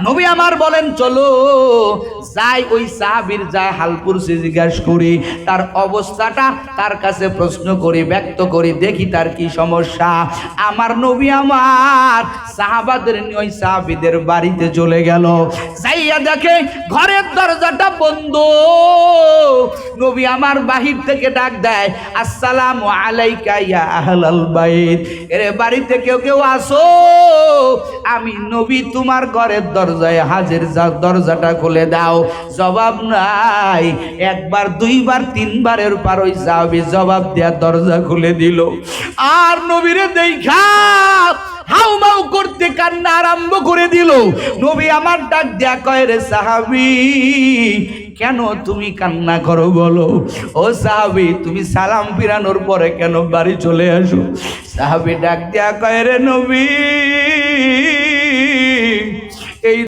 নবী আমার বলেন চলো যাই ওই সাহাবীর যা হালপুরসে জিজ্ঞাসা করি, তার অবস্থাটা তার কাছে প্রশ্ন করি, ব্যক্ত করি, দেখি তার কি সমস্যা। আমার নবী আমার সাহাবাদের নিয়ে ওই সাহাবীদের বাড়িতে চলে গেল। যাইয়া দেখে ঘরের দরজাটা বন্ধ। নবী আমার বাহির থেকে ডাক দেয়, আসসালামু আলাইকা ইয়া আহলাল বাইত। এরে বাড়িতে কেউ কেউ আসো, আমি নবী তোমার ঘরের দরজায় হাজির, দরজাটা খুলে দাও। জবাব নাই। একবার দুইবার তিনবারের পর ওই সাহাবী জবাব দেয়া দরজা খুলে দিল। আর নবীরে দেখা হাউমাউ করতে কান্না আরম্ভ করে দিল। নবী আমার ডাক দেয়া কয়, রে সাহাবী কেন তুমি কান্না করো বলো? ও সাহাবী তুমি সালাম ফিরানোর পরে কেন বাড়ি চলে আসো? সাহাবী ডাক দেয়া কয়, রে নবী এই